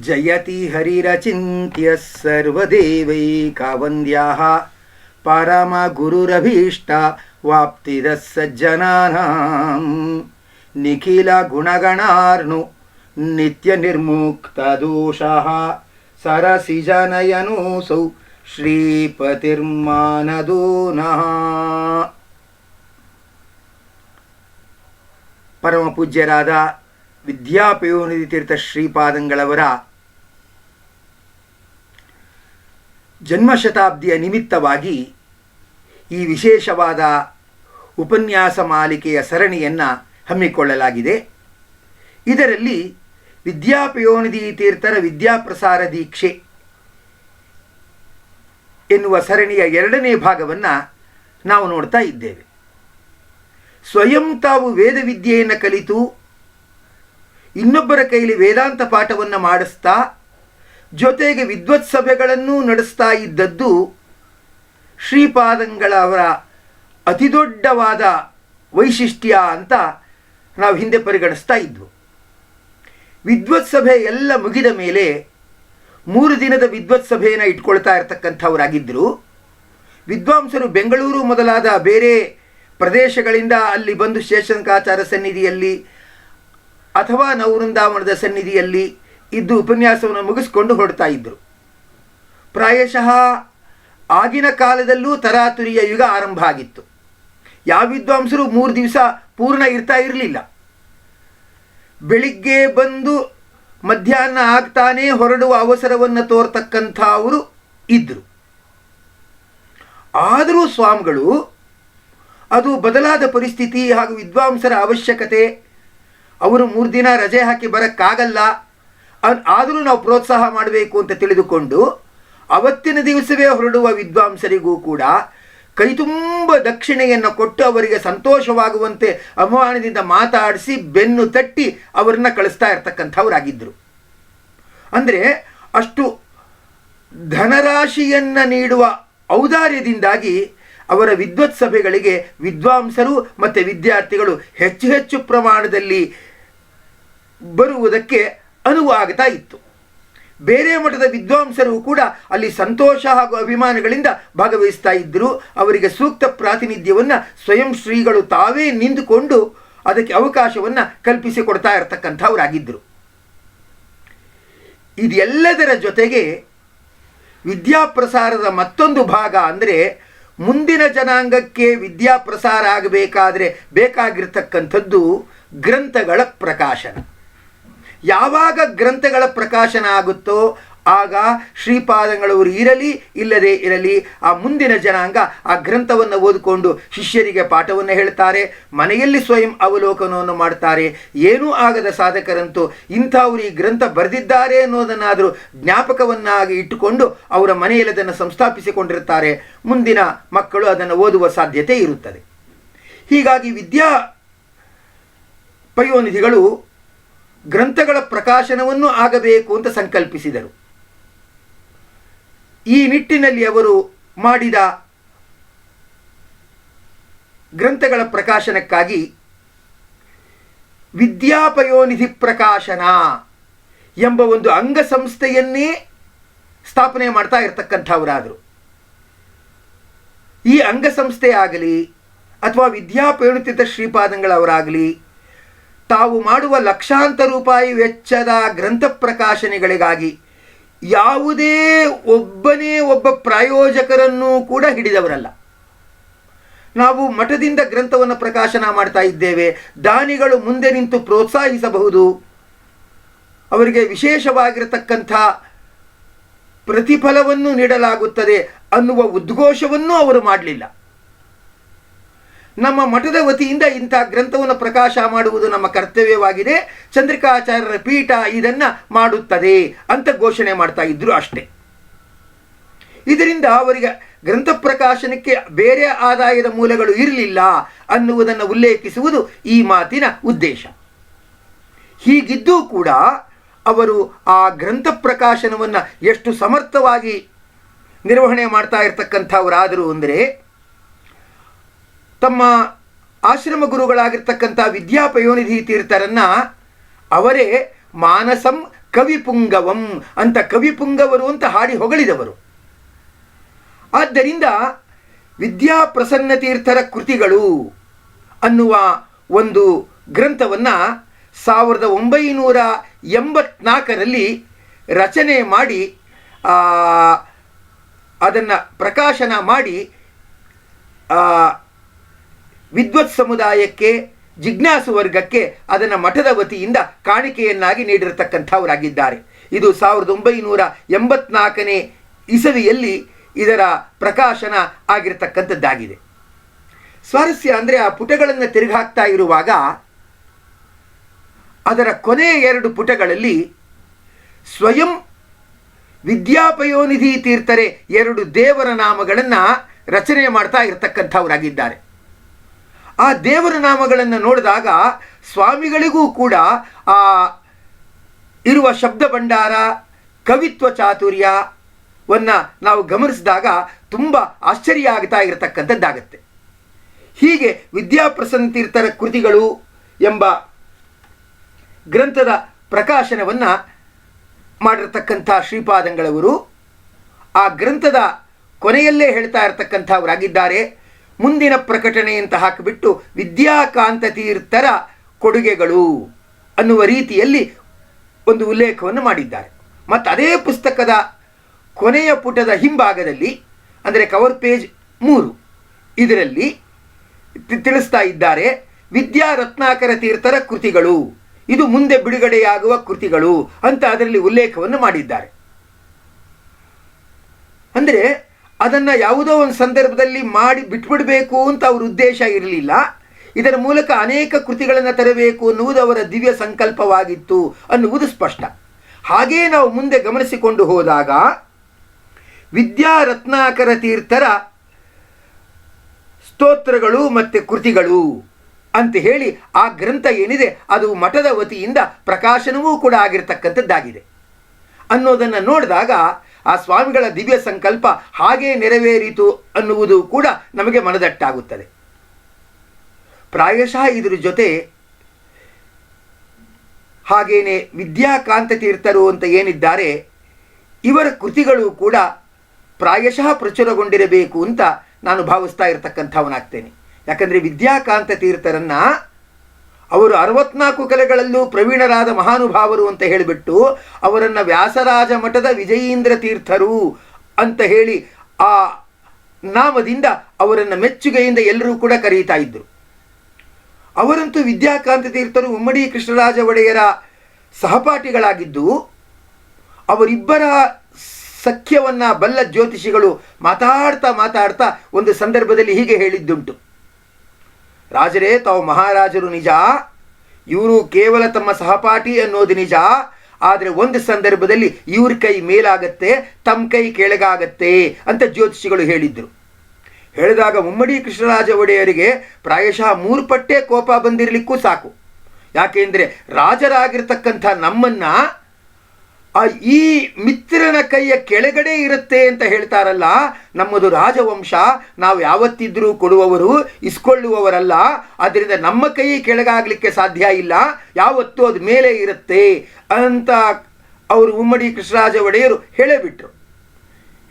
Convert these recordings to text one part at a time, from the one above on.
ಜಯತಿ ಹರಿರಚಿಂತ್ಯ ಸರ್ವದೇವೈಕಾವಂದ್ಯಾಃ ಪರಮ ಗುರುರಭೀಷ್ಟ ವಾಪ್ತಿದ ಸಜ್ಜನಾನಾಂ ನಿಖಿಲ ಗುಣಗಣಾರ್ಣು ನಿತ್ಯ ನಿರ್ಮುಕ್ತ ದೋಷಃ ಸರಸಿಜನಯನೋಸೌ ಶ್ರೀಪತಿರ್ಮಾನದೋ ನಃ. ಪರಮ ಪೂಜ್ಯರಾದ ವಿದ್ಯಾಪಯೋನಿಧಿ ತೀರ್ಥ ಶ್ರೀಪಾದಂಗಳವರ ಜನ್ಮಶತಾಬ್ದಿಯ ನಿಮಿತ್ತವಾಗಿ ಈ ವಿಶೇಷವಾದ ಉಪನ್ಯಾಸ ಮಾಲಿಕೆಯ ಸರಣಿಯನ್ನು ಹಮ್ಮಿಕೊಳ್ಳಲಾಗಿದೆ. ಇದರಲ್ಲಿ ವಿದ್ಯಾಪಯೋನಿಧಿ ತೀರ್ಥರ ವಿದ್ಯಾಪ್ರಸಾರ ದೀಕ್ಷೆ ಎನ್ನುವ ಸರಣಿಯ ಎರಡನೇ ಭಾಗವನ್ನು ನಾವು ನೋಡ್ತಾ ಇದ್ದೇವೆ. ಸ್ವಯಂ ತಾವು ವೇದವಿದ್ಯೆಯನ್ನು ಕಲಿತು ಇನ್ನೊಬ್ಬರ ಕೈಲಿ ವೇದಾಂತ ಪಾಠವನ್ನು ಮಾಡಿಸ್ತಾ ಜೊತೆಗೆ ವಿದ್ವತ್ ಸಭೆಗಳನ್ನು ನಡೆಸ್ತಾ ಇದ್ದದ್ದು ಶ್ರೀಪಾದಂಗಳವರ ಅತಿದೊಡ್ಡವಾದ ವೈಶಿಷ್ಟ್ಯ ಅಂತ ನಾವು ಹಿಂದೆ ಪರಿಗಣಿಸ್ತಾ ಇದ್ವು. ವಿದ್ವತ್ ಸಭೆ ಎಲ್ಲ ಮುಗಿದ ಮೇಲೆ 3 ದಿನದ ವಿದ್ವತ್ ಸಭೆಯನ್ನು ಇಟ್ಕೊಳ್ತಾ ಇರತಕ್ಕಂಥವರಾಗಿದ್ದರು. ವಿದ್ವಾಂಸರು ಬೆಂಗಳೂರು ಮೊದಲಾದ ಬೇರೆ ಪ್ರದೇಶಗಳಿಂದ ಅಲ್ಲಿ ಬಂದು ಶೇಷಂಕಾಚಾರ್ಯ ಸನ್ನಿಧಿಯಲ್ಲಿ ಅಥವಾ ನವವೃಂದಾವನದ ಸನ್ನಿಧಿಯಲ್ಲಿ ಇದ್ದು ಉಪನ್ಯಾಸವನ್ನು ಮುಗಿಸ್ಕೊಂಡು ಹೊರಡ್ತಾ ಇದ್ದರು. ಪ್ರಾಯಶಃ ಆಗಿನ ಕಾಲದಲ್ಲೂ ತರಾತುರಿಯ ಯುಗ ಆರಂಭ ಆಗಿತ್ತು. ಯಾವ ವಿದ್ವಾಂಸರು 3 ದಿವಸ ಪೂರ್ಣ ಇರ್ತಾ ಇರಲಿಲ್ಲ. ಬೆಳಿಗ್ಗೆ ಬಂದು ಮಧ್ಯಾಹ್ನ ಆಗ್ತಾನೇ ಹೊರಡುವ ಅವಸರವನ್ನು ತೋರ್ತಕ್ಕಂಥವರು ಇದ್ದರು. ಆದರೂ ಸ್ವಾಮಿಗಳು ಅದು ಬದಲಾದ ಪರಿಸ್ಥಿತಿ ಹಾಗೂ ವಿದ್ವಾಂಸರ ಅವಶ್ಯಕತೆ, ಅವರು 3 ದಿನ ರಜೆ ಹಾಕಿ ಬರೋಕ್ಕಾಗಲ್ಲ, ಆದರೂ ನಾವು ಪ್ರೋತ್ಸಾಹ ಮಾಡಬೇಕು ಅಂತ ತಿಳಿದುಕೊಂಡು ಅವತ್ತಿನ ದಿವಸವೇ ಹೊರಡುವ ವಿದ್ವಾಂಸರಿಗೂ ಕೂಡ ಕೈತುಂಬ ದಕ್ಷಿಣೆಯನ್ನು ಕೊಟ್ಟು ಅವರಿಗೆ ಸಂತೋಷವಾಗುವಂತೆ ಅಭಿಮಾನದಿಂದ ಮಾತಾಡಿಸಿ ಬೆನ್ನು ತಟ್ಟಿ ಅವರನ್ನು ಕಳಿಸ್ತಾ ಇರ್ತಕ್ಕಂಥವರಾಗಿದ್ದರು. ಅಂದರೆ ಅಷ್ಟು ಧನರಾಶಿಯನ್ನು ನೀಡುವ ಔದಾರ್ಯದಿಂದಾಗಿ ಅವರ ವಿದ್ವತ್ ಸಭೆಗಳಿಗೆ ವಿದ್ವಾಂಸರು ಮತ್ತು ವಿದ್ಯಾರ್ಥಿಗಳು ಹೆಚ್ಚು ಹೆಚ್ಚು ಪ್ರಮಾಣದಲ್ಲಿ ಬರುವುದಕ್ಕೆ ಅನುವಾಗ್ತಾ ಇತ್ತು. ಬೇರೆ ಮಠದ ವಿದ್ವಾಂಸರು ಕೂಡ ಅಲ್ಲಿ ಸಂತೋಷ ಹಾಗೂ ಅಭಿಮಾನಗಳಿಂದ ಭಾಗವಹಿಸ್ತಾ ಇದ್ದರು. ಅವರಿಗೆ ಸೂಕ್ತ ಪ್ರಾತಿನಿಧ್ಯವನ್ನು ಸ್ವಯಂ ಶ್ರೀಗಳು ತಾವೇ ನಿಂತುಕೊಂಡು ಅದಕ್ಕೆ ಅವಕಾಶವನ್ನು ಕಲ್ಪಿಸಿಕೊಡ್ತಾ ಇರತಕ್ಕಂಥವರಾಗಿದ್ದರು. ಇದೆಲ್ಲದರ ಜೊತೆಗೆ ವಿದ್ಯಾಪ್ರಸಾರದ ಮತ್ತೊಂದು ಭಾಗ ಅಂದರೆ ಮುಂದಿನ ಜನಾಂಗಕ್ಕೆ ವಿದ್ಯಾಪ್ರಸಾರ ಆಗಬೇಕಾದರೆ ಬೇಕಾಗಿರ್ತಕ್ಕಂಥದ್ದು ಗ್ರಂಥಗಳ ಪ್ರಕಾಶನ. ಯಾವಾಗ ಗ್ರಂಥಗಳ ಪ್ರಕಾಶನ ಆಗುತ್ತೋ ಆಗ ಶ್ರೀಪಾದಂಗಳವರು ಇರಲಿ ಇಲ್ಲದೇ ಇರಲಿ ಆ ಮುಂದಿನ ಜನಾಂಗ ಆ ಗ್ರಂಥವನ್ನು ಓದಿಕೊಂಡು ಶಿಷ್ಯರಿಗೆ ಪಾಠವನ್ನು ಹೇಳ್ತಾರೆ, ಮನೆಯಲ್ಲಿ ಸ್ವಯಂ ಅವಲೋಕನವನ್ನು ಮಾಡ್ತಾರೆ. ಏನೂ ಆಗದ ಸಾಧಕರಂತೂ ಇಂಥವರು ಈ ಗ್ರಂಥ ಬರೆದಿದ್ದಾರೆ ಅನ್ನೋದನ್ನಾದರೂ ಜ್ಞಾಪಕವನ್ನಾಗಿ ಇಟ್ಟುಕೊಂಡು ಅವರ ಮನೆಯಲ್ಲಿ ಅದನ್ನು ಸಂಸ್ಥಾಪಿಸಿಕೊಂಡಿರ್ತಾರೆ. ಮುಂದಿನ ಮಕ್ಕಳು ಅದನ್ನು ಓದುವ ಸಾಧ್ಯತೆ ಇರುತ್ತದೆ. ಹೀಗಾಗಿ ವಿದ್ಯಾ ಪಯೋನಿಧಿಗಳು ಗ್ರಂಥಗಳ ಪ್ರಕಾಶನವನ್ನು ಆಗಬೇಕು ಅಂತ ಸಂಕಲ್ಪಿಸಿದರು. ಈ ನಿಟ್ಟಿನಲ್ಲಿ ಅವರು ಮಾಡಿದ ಗ್ರಂಥಗಳ ಪ್ರಕಾಶನಕ್ಕಾಗಿ ವಿದ್ಯಾಪಯೋನಿಧಿ ಪ್ರಕಾಶನ ಎಂಬ ಒಂದು ಅಂಗಸಂಸ್ಥೆಯನ್ನೇ ಸ್ಥಾಪನೆ ಮಾಡ್ತಾ ಇರತಕ್ಕಂಥವರಾದರು. ಈ ಅಂಗಸಂಸ್ಥೆ ಆಗಲಿ ಅಥವಾ ವಿದ್ಯಾಪಯೋನಿತ ಶ್ರೀಪಾದಂಗಳವರಾಗಲಿ ತಾವು ಮಾಡುವ ಲಕ್ಷಾಂತರ ರೂಪಾಯಿ ವೆಚ್ಚದ ಗ್ರಂಥ ಪ್ರಕಾಶನೆಗಳಿಗಾಗಿ ಯಾವುದೇ ಒಬ್ಬ ಪ್ರಾಯೋಜಕರನ್ನು ಕೂಡ ಹಿಡಿದವರಲ್ಲ. ನಾವು ಮಠದಿಂದ ಗ್ರಂಥವನ್ನು ಪ್ರಕಾಶನ ಮಾಡ್ತಾ ಇದ್ದೇವೆ, ದಾನಿಗಳು ಮುಂದೆ ನಿಂತು ಪ್ರೋತ್ಸಾಹಿಸಬಹುದು, ಅವರಿಗೆ ವಿಶೇಷವಾಗಿರತಕ್ಕಂಥ ಪ್ರತಿಫಲವನ್ನು ನೀಡಲಾಗುತ್ತದೆ ಅನ್ನುವ ಉದ್ಘೋಷವನ್ನು ಅವರು ಮಾಡಲಿಲ್ಲ. ನಮ್ಮ ಮಠದ ವತಿಯಿಂದ ಇಂಥ ಗ್ರಂಥವನ್ನು ಪ್ರಕಾಶ ಮಾಡುವುದು ನಮ್ಮ ಕರ್ತವ್ಯವಾಗಿದೆ, ಚಂದ್ರಿಕಾಚಾರ್ಯರ ಪೀಠ ಇದನ್ನು ಮಾಡುತ್ತದೆ ಅಂತ ಘೋಷಣೆ ಮಾಡ್ತಾ ಇದ್ರು ಅಷ್ಟೇ. ಇದರಿಂದ ಅವರಿಗೆ ಗ್ರಂಥ ಪ್ರಕಾಶನಕ್ಕೆ ಬೇರೆ ಆದಾಯದ ಮೂಲಗಳು ಇರಲಿಲ್ಲ ಅನ್ನುವುದನ್ನು ಉಲ್ಲೇಖಿಸುವುದು ಈ ಮಾತಿನ ಉದ್ದೇಶ. ಹೀಗಿದ್ದೂ ಕೂಡ ಅವರು ಆ ಗ್ರಂಥ ಪ್ರಕಾಶನವನ್ನು ಎಷ್ಟು ಸಮರ್ಥವಾಗಿ ನಿರ್ವಹಣೆ ಮಾಡ್ತಾ ಇರ್ತಕ್ಕಂಥವರಾದರು ಅಂದರೆ, ತಮ್ಮ ಆಶ್ರಮ ಗುರುಗಳಾಗಿರ್ತಕ್ಕಂಥ ವಿದ್ಯಾಪಯೋನಿಧಿ ತೀರ್ಥರನ್ನು ಅವರೇ ಮಾನಸಂ ಕವಿಪುಂಗವಂ ಅಂತ ಕವಿಪುಂಗವರು ಅಂತ ಹಾಡಿ ಹೊಗಳಿದವರು. ಆದ್ದರಿಂದ ವಿದ್ಯಾಪ್ರಸನ್ನ ತೀರ್ಥರ ಕೃತಿಗಳು ಅನ್ನುವ ಒಂದು ಗ್ರಂಥವನ್ನು 1984ರಲ್ಲಿ ರಚನೆ ಮಾಡಿ ಅದನ್ನು ಪ್ರಕಾಶನ ಮಾಡಿ ವಿದ್ವತ್ ಸಮುದಾಯಕ್ಕೆ, ಜಿಜ್ಞಾಸು ವರ್ಗಕ್ಕೆ ಅದನ್ನು ಮಠದ ವತಿಯಿಂದ ಕಾಣಿಕೆಯನ್ನಾಗಿ ನೀಡಿರತಕ್ಕಂಥವರಾಗಿದ್ದಾರೆ. ಇದು 1984ನೇ ಇಸವಿಯಲ್ಲಿ ಇದರ ಪ್ರಕಾಶನ ಆಗಿರತಕ್ಕಂಥದ್ದಾಗಿದೆ. ಸ್ವಾರಸ್ಯ ಅಂದರೆ ಆ ಪುಟಗಳನ್ನು ತಿರುಗಾಕ್ತಾ ಇರುವಾಗ ಅದರ ಕೊನೆಯ 2 ಪುಟಗಳಲ್ಲಿ ಸ್ವಯಂ ವಿದ್ಯಾಪಯೋನಿಧಿ ತೀರ್ಥರೇ 2 ದೇವರ ನಾಮಗಳನ್ನು ರಚನೆ ಮಾಡ್ತಾ ಇರತಕ್ಕಂಥವರಾಗಿದ್ದಾರೆ. ಆ ದೇವರ ನಾಮಗಳನ್ನು ನೋಡಿದಾಗ ಸ್ವಾಮಿಗಳಿಗೂ ಕೂಡ ಆ ಇರುವ ಶಬ್ದ ಭಂಡಾರ, ಕವಿತ್ವ ಚಾತುರ್ಯವನ್ನು ನಾವು ಗಮನಿಸಿದಾಗ ತುಂಬ ಆಶ್ಚರ್ಯ ಆಗ್ತಾ ಇರತಕ್ಕಂಥದ್ದಾಗತ್ತೆ. ಹೀಗೆ ವಿದ್ಯಾಪ್ರಸನ್ನ ತೀರ್ಥರ ಕೃತಿಗಳು ಎಂಬ ಗ್ರಂಥದ ಪ್ರಕಾಶನವನ್ನು ಮಾಡಿರ್ತಕ್ಕಂಥ ಶ್ರೀಪಾದಂಗಳವರು ಆ ಗ್ರಂಥದ ಕೊನೆಯಲ್ಲೇ ಹೇಳ್ತಾ ಇರತಕ್ಕಂಥವರಾಗಿದ್ದಾರೆ. ಮುಂದಿನ ಪ್ರಕಟಣೆ ಅಂತ ಹಾಕಿಬಿಟ್ಟು ವಿದ್ಯಾಕಾಂತ ತೀರ್ಥರ ಕೊಡುಗೆಗಳು ಅನ್ನುವ ರೀತಿಯಲ್ಲಿ ಒಂದು ಉಲ್ಲೇಖವನ್ನು ಮಾಡಿದ್ದಾರೆ. ಮತ್ತು ಅದೇ ಪುಸ್ತಕದ ಕೊನೆಯ ಪುಟದ ಹಿಂಭಾಗದಲ್ಲಿ ಅಂದರೆ ಕವರ್ ಪೇಜ್ 3 ಇದರಲ್ಲಿ ತಿಳಿಸ್ತಾ ಇದ್ದಾರೆ ವಿದ್ಯಾ ರತ್ನಾಕರ ತೀರ್ಥರ ಕೃತಿಗಳು, ಇದು ಮುಂದೆ ಬಿಡುಗಡೆಯಾಗುವ ಕೃತಿಗಳು ಅಂತ ಅದರಲ್ಲಿ ಉಲ್ಲೇಖವನ್ನು ಮಾಡಿದ್ದಾರೆ. ಅಂದರೆ ಅದನ್ನು ಯಾವುದೋ ಒಂದು ಸಂದರ್ಭದಲ್ಲಿ ಮಾಡಿ ಬಿಟ್ಬಿಡಬೇಕು ಅಂತ ಅವರ ಉದ್ದೇಶ ಇರಲಿಲ್ಲ. ಇದರ ಮೂಲಕ ಅನೇಕ ಕೃತಿಗಳನ್ನು ತರಬೇಕು ಅನ್ನುವುದು ಅವರ ದಿವ್ಯ ಸಂಕಲ್ಪವಾಗಿತ್ತು ಅನ್ನುವುದು ಸ್ಪಷ್ಟ. ಹಾಗೇ ನಾವು ಮುಂದೆ ಗಮನಿಸಿಕೊಂಡು ಹೋದಾಗ ವಿದ್ಯಾ ರತ್ನಾಕರ ತೀರ್ಥರ ಸ್ತೋತ್ರಗಳು ಮತ್ತು ಕೃತಿಗಳು ಅಂತ ಹೇಳಿ ಆ ಗ್ರಂಥ ಏನಿದೆ ಅದು ಮಠದ ವತಿಯಿಂದ ಪ್ರಕಾಶನವೂ ಕೂಡ ಆಗಿರತಕ್ಕಂಥದ್ದಾಗಿದೆ ಅನ್ನೋದನ್ನು ನೋಡಿದಾಗ ಆ ಸ್ವಾಮಿಗಳ ದಿವ್ಯ ಸಂಕಲ್ಪ ಹಾಗೇ ನೆರವೇರಿತು ಅನ್ನುವುದು ಕೂಡ ನಮಗೆ ಮನದಟ್ಟಾಗುತ್ತದೆ. ಪ್ರಾಯಶಃ ಇದರ ಜೊತೆ ಹಾಗೇನೆ ವಿದ್ಯಾಕಾಂತ ತೀರ್ಥರು ಅಂತ ಏನಿದ್ದಾರೆ ಇವರ ಕೃತಿಗಳು ಕೂಡ ಪ್ರಾಯಶಃ ಪ್ರಚುರಗೊಂಡಿರಬೇಕು ಅಂತ ನಾನು ಭಾವಿಸ್ತಾ ಇರತಕ್ಕಂಥವನಾಗ್ತೇನೆ. ಯಾಕಂದರೆ ವಿದ್ಯಾಕಾಂತ ತೀರ್ಥರನ್ನು ಅವರು 64 ಕಲೆಗಳಲ್ಲೂ ಪ್ರವೀಣರಾದ ಮಹಾನುಭಾವರು ಅಂತ ಹೇಳಿಬಿಟ್ಟು ಅವರನ್ನು ವ್ಯಾಸರಾಜ ಮಠದ ವಿಜಯೀಂದ್ರ ತೀರ್ಥರು ಅಂತ ಹೇಳಿ ಆ ನಾಮದಿಂದ ಅವರನ್ನು ಮೆಚ್ಚುಗೆಯಿಂದ ಎಲ್ಲರೂ ಕೂಡ ಕರೀತಾ ಇದ್ದರು. ಅವರಂತೂ ವಿದ್ಯಾಕಾಂತ ತೀರ್ಥರು ಉಮ್ಮಡಿ ಕೃಷ್ಣರಾಜ ಒಡೆಯರ ಸಹಪಾಠಿಗಳಾಗಿದ್ದು ಅವರಿಬ್ಬರ ಸಖ್ಯವನ್ನು ಬಲ್ಲ ಜ್ಯೋತಿಷಿಗಳು ಮಾತಾಡ್ತಾ ಒಂದು ಸಂದರ್ಭದಲ್ಲಿ ಹೀಗೆ ಹೇಳಿದ್ದುಂಟು. ರಾಜರೇ, ತಾವು ಮಹಾರಾಜರು ನಿಜ, ಇವರು ಕೇವಲ ತಮ್ಮ ಸಹಪಾಠಿ ಅನ್ನೋದು ನಿಜ, ಆದರೆ ಒಂದು ಸಂದರ್ಭದಲ್ಲಿ ಇವ್ರ ಕೈ ಮೇಲಾಗತ್ತೆ, ತಮ್ಮ ಕೈ ಕೆಳಗಾಗತ್ತೆ ಅಂತ ಜ್ಯೋತಿಷಿಗಳು ಹೇಳಿದ್ರು. ಹೇಳಿದಾಗ ಮುಮ್ಮಡಿ ಕೃಷ್ಣರಾಜ ಒಡೆಯರಿಗೆ ಪ್ರಾಯಶಃ 3 ಪಟ್ಟೆ ಕೋಪ ಬಂದಿರಲಿಕ್ಕೂ ಸಾಕು. ಯಾಕೆಂದರೆ ರಾಜರಾಗಿರ್ತಕ್ಕಂಥ ನಮ್ಮನ್ನು ಈ ಮಿತ್ರನ ಕೈಯ ಕೆಳಗಡೆ ಇರುತ್ತೆ ಅಂತ ಹೇಳ್ತಾರಲ್ಲ, ನಮ್ಮದು ರಾಜವಂಶ, ನಾವು ಯಾವತ್ತಿದ್ರೂ ಕೊಡುವವರು ಇಸ್ಕೊಳ್ಳುವವರಲ್ಲ, ಅದರಿಂದ ನಮ್ಮ ಕೈ ಕೆಳಗಾಗಲಿಕ್ಕೆ ಸಾಧ್ಯ ಇಲ್ಲ, ಯಾವತ್ತೂ ಅದು ಮೇಲೆ ಇರುತ್ತೆ ಅಂತ ಅವರು ಉಮ್ಮಡಿ ಕೃಷ್ಣರಾಜ ಒಡೆಯರು ಹೇಳೇಬಿಟ್ರು.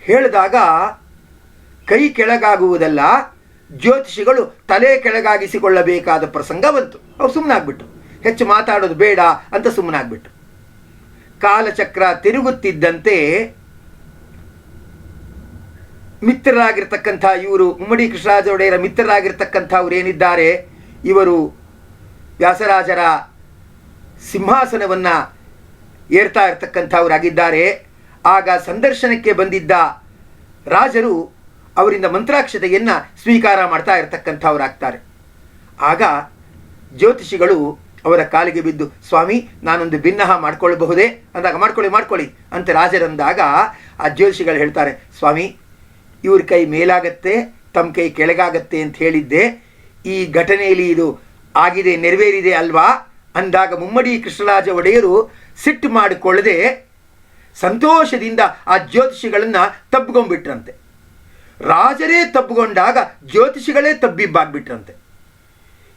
ಹೇಳಿದಾಗ ಕೈ ಕೆಳಗಾಗುವುದಲ್ಲ, ಜ್ಯೋತಿಷಿಗಳು ತಲೆ ಕೆಳಗಾಗಿಸಿಕೊಳ್ಳಬೇಕಾದ ಪ್ರಸಂಗ ಬಂತು. ಅವ್ರು ಸುಮ್ಮನಾಗ್ಬಿಟ್ರು, ಹೆಚ್ಚು ಮಾತಾಡೋದು ಬೇಡ ಅಂತ ಸುಮ್ಮನಾಗ್ಬಿಟ್ರು. ಕಾಲಚಕ್ರ ತಿರುಗುತ್ತಿದ್ದಂತೆ ಮಿತ್ರರಾಗಿರ್ತಕ್ಕಂಥ ಇವರು ಉಮ್ಮಡಿ ಕೃಷ್ಣರಾಜ ಒಡೆಯರ ಮಿತ್ರರಾಗಿರ್ತಕ್ಕಂಥವ್ರು ಏನಿದ್ದಾರೆ ಇವರು ವ್ಯಾಸರಾಜರ ಸಿಂಹಾಸನವನ್ನು ಏರ್ತಾ ಇರ್ತಕ್ಕಂಥವರಾಗಿದ್ದಾರೆ. ಆಗ ಸಂದರ್ಶನಕ್ಕೆ ಬಂದಿದ್ದ ರಾಜರು ಅವರಿಂದ ಮಂತ್ರಾಕ್ಷತೆಯನ್ನು ಸ್ವೀಕಾರ ಮಾಡ್ತಾ ಇರತಕ್ಕಂಥವರಾಗ್ತಾರೆ. ಆಗ ಜ್ಯೋತಿಷಿಗಳು ಅವರ ಕಾಲಿಗೆ ಬಿದ್ದು, ಸ್ವಾಮಿ ನಾನೊಂದು ಭಿನ್ನಹ ಮಾಡ್ಕೊಳ್ಬಹುದೇ ಅಂದಾಗ, ಮಾಡ್ಕೊಳ್ಳಿ ಅಂತ ರಾಜರಂದಾಗ ಆ ಜ್ಯೋತಿಷಿಗಳು ಹೇಳ್ತಾರೆ, ಸ್ವಾಮಿ ಇವ್ರ ಕೈ ಮೇಲಾಗತ್ತೆ, ತಮ್ಮ ಕೈ ಕೆಳಗಾಗತ್ತೆ ಅಂತ ಹೇಳಿದ್ದೆ, ಈ ಘಟನೆಯಲ್ಲಿ ಇದು ಆಗಿದೆ, ನೆರವೇರಿದೆ ಅಲ್ವಾ ಅಂದಾಗ ಮುಮ್ಮಡಿ ಕೃಷ್ಣರಾಜ ಒಡೆಯರು ಸಿಟ್ಟು ಮಾಡಿಕೊಳ್ಳದೆ ಸಂತೋಷದಿಂದ ಆ ಜ್ಯೋತಿಷಿಗಳನ್ನು ತಬ್ಬಿಕೊಂಡ್ಬಿಟ್ರಂತೆ. ರಾಜರೇ ತಬ್ಬಿಕೊಂಡಾಗ ಜ್ಯೋತಿಷಿಗಳೇ ತಬ್ಬಿಬ್ಬಾಗ್ಬಿಟ್ರಂತೆ.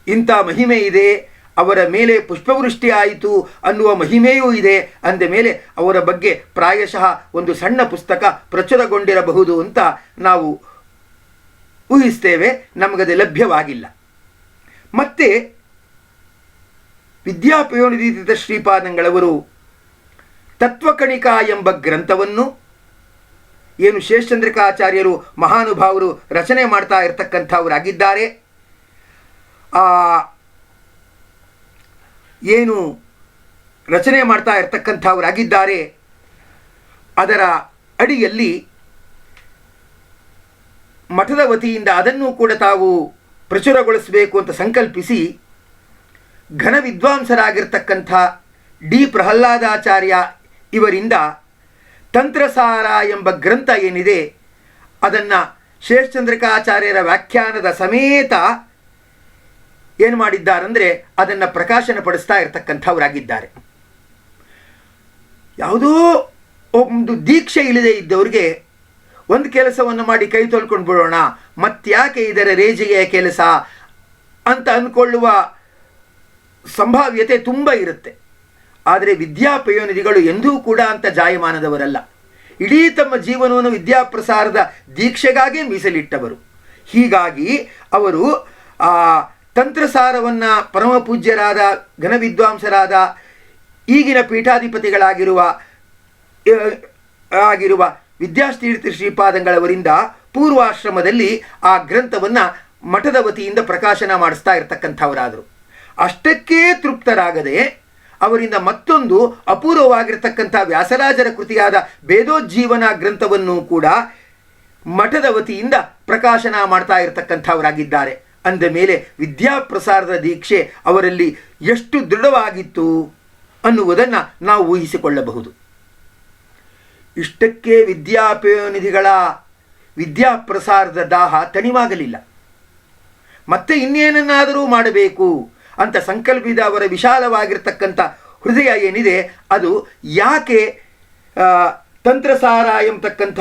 ಇಂಥ ಮಹಿಮೆ ಇದೆ ಅವರ ಮೇಲೆ ಪುಷ್ಪವೃಷ್ಟಿ ಆಯಿತು ಅನ್ನುವ ಮಹಿಮೆಯೂ ಇದೆ. ಅಂದ ಮೇಲೆ ಅವರ ಬಗ್ಗೆ ಪ್ರಾಯಶಃ ಒಂದು ಸಣ್ಣ ಪುಸ್ತಕ ಪ್ರಚುರಗೊಂಡಿರಬಹುದು ಅಂತ ನಾವು ಊಹಿಸ್ತೇವೆ. ನಮಗದು ಲಭ್ಯವಾಗಿಲ್ಲ. ಮತ್ತೆ ವಿದ್ಯಾಪಯೋನಿಧಿ ಶ್ರೀಪಾದಂಗಳವರು ತತ್ವಕಣಿಕಾ ಎಂಬ ಗ್ರಂಥವನ್ನು ಏನು ಶೇಷಚಂದ್ರಿಕಾಚಾರ್ಯರು ಮಹಾನುಭಾವರು ರಚನೆ ಮಾಡ್ತಾ ಇರತಕ್ಕಂಥವರಾಗಿದ್ದಾರೆ, ಏನು ರಚನೆ ಮಾಡ್ತಾ ಇರತಕ್ಕಂಥವರಾಗಿದ್ದಾರೆ, ಅದರ ಅಡಿಯಲ್ಲಿ ಮಠದ ವತಿಯಿಂದ ಅದನ್ನು ಕೂಡ ತಾವು ಪ್ರಚುರಗೊಳಿಸಬೇಕು ಅಂತ ಸಂಕಲ್ಪಿಸಿ ಘನ ವಿದ್ವಾಂಸರಾಗಿರ್ತಕ್ಕಂಥ ಡಿ ಪ್ರಹ್ಲಾದಾಚಾರ್ಯ ಇವರಿಂದ ತಂತ್ರಸಾರ ಎಂಬ ಗ್ರಂಥ ಏನಿದೆ ಅದನ್ನು ಶೇಷಚಂದ್ರಿಕಾಚಾರ್ಯರ ವ್ಯಾಖ್ಯಾನದ ಸಮೇತ ಏನು ಮಾಡಿದ್ದಾರೆಂದರೆ ಅದನ್ನು ಪ್ರಕಾಶನ ಪಡಿಸ್ತಾ ಇರತಕ್ಕಂಥವರಾಗಿದ್ದಾರೆ. ಯಾವುದೋ ಒಂದು ದೀಕ್ಷೆ ಇಲ್ಲದೆ ಇದ್ದವ್ರಿಗೆ ಒಂದು ಕೆಲಸವನ್ನು ಮಾಡಿ ಕೈ ತೊಳ್ಕೊಂಡು ಬಿಡೋಣ, ಮತ್ತ್ಯಾಕೆ ಇದರ ರೇಜಿಗೆಯ ಕೆಲಸ ಅಂತ ಅಂದ್ಕೊಳ್ಳುವ ಸಂಭಾವ್ಯತೆ ತುಂಬ ಇರುತ್ತೆ. ಆದರೆ ವಿದ್ಯಾಪಯೋನಿಧಿಗಳು ಎಂದೂ ಕೂಡ ಅಂತ ಜಾಯಮಾನದವರಲ್ಲ. ಇಡೀ ತಮ್ಮ ಜೀವನವನ್ನು ವಿದ್ಯಾಪ್ರಸಾರದ ದೀಕ್ಷೆಗಾಗೇ ಮೀಸಲಿಟ್ಟವರು. ಹೀಗಾಗಿ ಅವರು ತಂತ್ರಸಾರವನ್ನು ಪರಮ ಪೂಜ್ಯರಾದ ಘನ ವಿದ್ವಾಂಸರಾದ ಈಗಿನ ಪೀಠಾಧಿಪತಿಗಳಾಗಿರುವ ವಿದ್ಯಾತೀರ್ಥ ಶ್ರೀಪಾದಂಗಳವರಿಂದ ಪೂರ್ವಾಶ್ರಮದಲ್ಲಿ ಆ ಗ್ರಂಥವನ್ನು ಮಠದ ವತಿಯಿಂದ ಪ್ರಕಾಶನ ಮಾಡಿಸ್ತಾ ಇರತಕ್ಕಂಥವರಾದರು. ಅಷ್ಟಕ್ಕೇ ತೃಪ್ತರಾಗದೆ ಅವರಿಂದ ಮತ್ತೊಂದು ಅಪೂರ್ವವಾಗಿರ್ತಕ್ಕಂಥ ವ್ಯಾಸರಾಜರ ಕೃತಿಯಾದ ವೇದೋಜ್ಜೀವನ ಗ್ರಂಥವನ್ನು ಕೂಡ ಮಠದ ವತಿಯಿಂದ ಪ್ರಕಾಶನ ಮಾಡ್ತಾ ಇರತಕ್ಕಂಥವರಾಗಿದ್ದಾರೆ. ಅಂದ ಮೇಲೆ ವಿದ್ಯಾಪ್ರಸಾರದ ದೀಕ್ಷೆ ಅವರಲ್ಲಿ ಎಷ್ಟು ದೃಢವಾಗಿತ್ತು ಅನ್ನುವುದನ್ನು ನಾವು ಊಹಿಸಿಕೊಳ್ಳಬಹುದು. ಇಷ್ಟಕ್ಕೆ ವಿದ್ಯಾಪಯೋನಿಧಿಗಳ ವಿದ್ಯಾಪ್ರಸಾರದ ದಾಹ ತಣಿವಾಗಲಿಲ್ಲ. ಮತ್ತೆ ಇನ್ನೇನನ್ನಾದರೂ ಮಾಡಬೇಕು ಅಂತ ಸಂಕಲ್ಪಿಸಿದ ಅವರ ವಿಶಾಲವಾಗಿರ್ತಕ್ಕಂಥ ಹೃದಯ ಏನಿದೆ ಅದು ಯಾಕೆ ತಂತ್ರಸಾರ ಎಂಬತಕ್ಕಂಥ